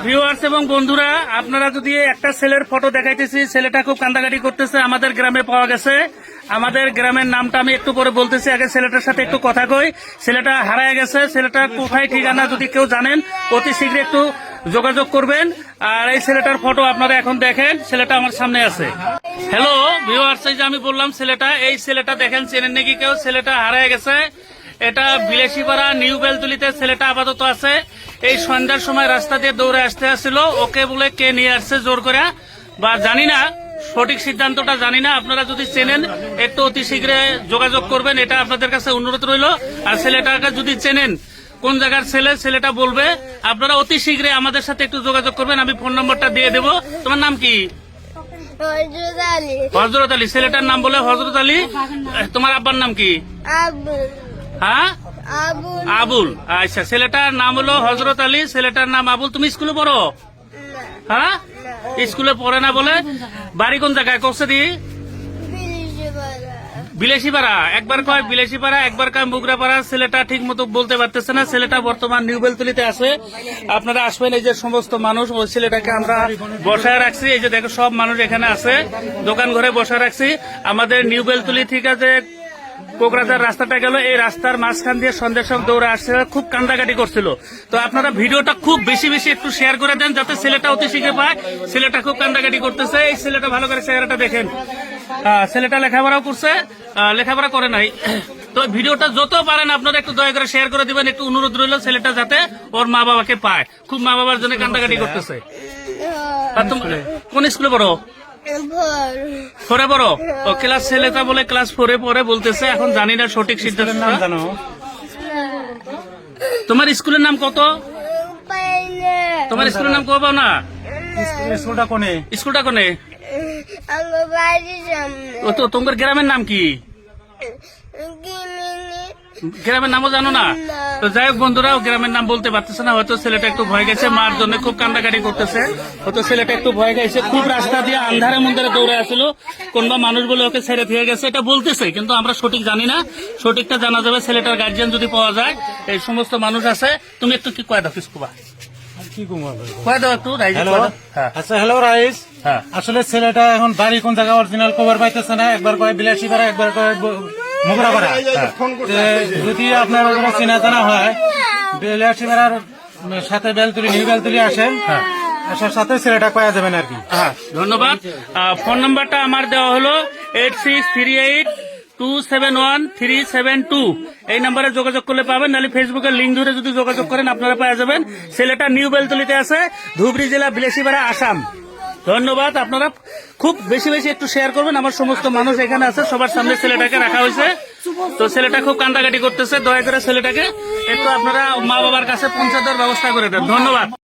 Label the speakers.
Speaker 1: Viewers এবং বন্ধুরা, আপনারা যদি একটা ছেলের ফটো দেখাইতেছি, ছেলেটা খুব কান্দাকাটি করতেছে, আমাদের গ্রামে পাওয়া গেছে। আমাদের গ্রামের নামটা আমি একটু পরে বলতেছি, আগে ছেলেটার সাথে একটু কথা কই। ছেলেটা হারায় গেছে, ছেলেটা কোথায় ঠিকানা যদি কেউ জানেন অতি শীঘ্র একটু যোগাযোগ করবেন। আর এই ছেলেটার ফটো আপনারা এখন দেখেন, ছেলেটা আমার সামনে আছে। হ্যালো ভিউয়ার্স, এই যে আমি বললাম ছেলেটা, এই ছেলেটা দেখেন, চেনেন নাকি কেউ? ছেলেটা হারায় গেছে। এটা বিলাসীপাড়া নিউ বেলতুলিতে ছেলেটা আপাতত আছে। এই সন্ধ্যার সময় রাস্তা দিয়ে দৌড়ে আসতে আসছিল, ওকে বলে কে নিয়ে আসছে জোর করে বা জানি না, সঠিক সিদ্ধান্তটা জানি না। আপনারা যদি চেনেন একটু অতি শীঘ্র যোগাযোগ করবেন, এটা আপনাদের কাছে অনুরোধ রইল। আর ছেলেটাকে যদি চেনেন কোন জায়গার ছেলে, ছেলেটা বলবে। আপনারা অতি শীঘ্র আমাদের সাথে একটু যোগাযোগ করবেন, আমি ফোন নম্বরটা দিয়ে দেবো। তোমার নাম কি? হজরত আলী। ছেলেটার নাম বলে হজরত আলী। তোমার আব্বার নাম কি? হ্যাঁ, আবুল। আচ্ছা, ছেলেটার নাম হলো হজরত আলী, ছেলেটার নাম আবুল। তুমি স্কুলে পড়ো? হ্যাঁ, স্কুলে পড়ে না বলে। বাড়ি কোন জায়গায়? করছে দি বিলাসীপাড়া। একবার কয় বিলাসীপাড়া, একবার কয় মুগরাপাড়া। ছেলেটা ঠিক মতো বলতে পারতেছে না। ছেলেটা বর্তমান নিউ বেলতুলিতে আছে। আপনারা আসবেন। এই যে সমস্ত মানুষ, ওই ছেলেটাকে আমরা বসায় রাখছি। এই যে দেখো, সব মানুষ এখানে আছে, দোকান ঘরে বসায় রাখছি। আমাদের নিউ বেলতুলি থেকে যে কোকরাঝার রাস্তাটা গেল, এই রাস্তার মাঝখান দিয়ে সন্ধ্যার সব দৌড়ে আসছে, খুব কান্দাকাটি করছিল। তো আপনারা ভিডিওটা খুব বেশি বেশি একটু শেয়ার করে দেন, যাতে ছেলেটা অতি শীঘ্র পায়। ছেলেটা খুব কান্দাকাটি করতেছে। এই ছেলেটা ভালো করে চেহারাটা দেখেন। ছেলেটা লেখাপড়াও করছে, লেখাপড়া করে নাই। তো ভিডিওটা যত পারেন আপনারা একটু দয়া করে শেয়ার করে দিবেন। একটু অনুরোধ রইল, ছেলেটা যাতে ওর মা বাবাকে পায়। খুব মা বাবার জন্য কান্দাকাটি করতেছে। কোন স্কুলে পড়ো? ফোরে পড়ো? ও ক্লাস, ছেলেটা বলে ক্লাস 4-এ পড়ে বলতেছে। এখন জানি না সঠিক সিদ্ধান্ত নাম জানো। তোমার স্কুলের নাম কত? তোমার স্কুলের নাম কব না? স্কুলটা কোনে? স্কুলটা কোনে? ও তো তোমার গ্রামের নাম কি? গ্রামের নামও জানো না? তো যাই হোক বন্ধুরা, গ্রামের নাম বলতে পারতেছে না। হয়তো ছেলেটা একটু ভয় গেছে, মার জন্য খুব কান্দাকাটি করতেছে। হয়তো ছেলেটা একটু ভয় গেছে, খুব রাস্তা দিয়ে আন্ধারে মন্দিরে দৌড়ে আসছিল। কোনবা মানুষ বলে ওকে ছেড়ে দিয়ে গেছে, এটা বলতেছে, কিন্তু আমরা সঠিক জানি না। সঠিকটা জানা যাবে ছেলেটার গার্জিয়ান যদি পাওয়া যায়। এই সমস্ত মানুষ আছে। তুমি একটু কি কয় দাও কিসকুবা, কয় দাও একটু।
Speaker 2: আচ্ছা, হ্যালো রাইস। আসলে ছেলেটা এখন বাড়ি কোন জায়গায় অরিজিনাল খবর পাইতেছে না। একবার কয় বিলাসীপাড়া, একবার কয় মুগরাপাড়া। যদি আপনার ওখানে চেনা জানা হয়, বিলাসীপাড়ার সাথে বেলতুলি, নিউ বেলতুলি আসেন, আসার সাথে ছেলেটা পাওয়া যাবেন আর কি।
Speaker 1: ধন্যবাদ। ফোন নাম্বারটা আমার দেওয়া হলো 8638271372। এই নাম্বারে যোগাযোগ করলে পাবেন, নাহলে ফেসবুকের লিঙ্ক ধরে যদি যোগাযোগ করেন আপনারা পেয়ে যাবেন। ছেলেটা নিউ বেলতুলিতে আছে, ধুবড়ী জেলা, বিলাসীপাড়া, আসাম। ধন্যবাদ। আপনারা খুব বেশি বেশি একটু শেয়ার করবেন। আমার সমস্ত মানুষ এখানে আছে, সবার সামনে ছেলেটাকে রাখা হয়েছে। তো ছেলেটা খুব কান্দাকাটি করতেছে। দয়া করে ছেলেটাকে একটু আপনারা মা বাবার কাছে পৌঁছে দেওয়ার ব্যবস্থা করে দেন। ধন্যবাদ।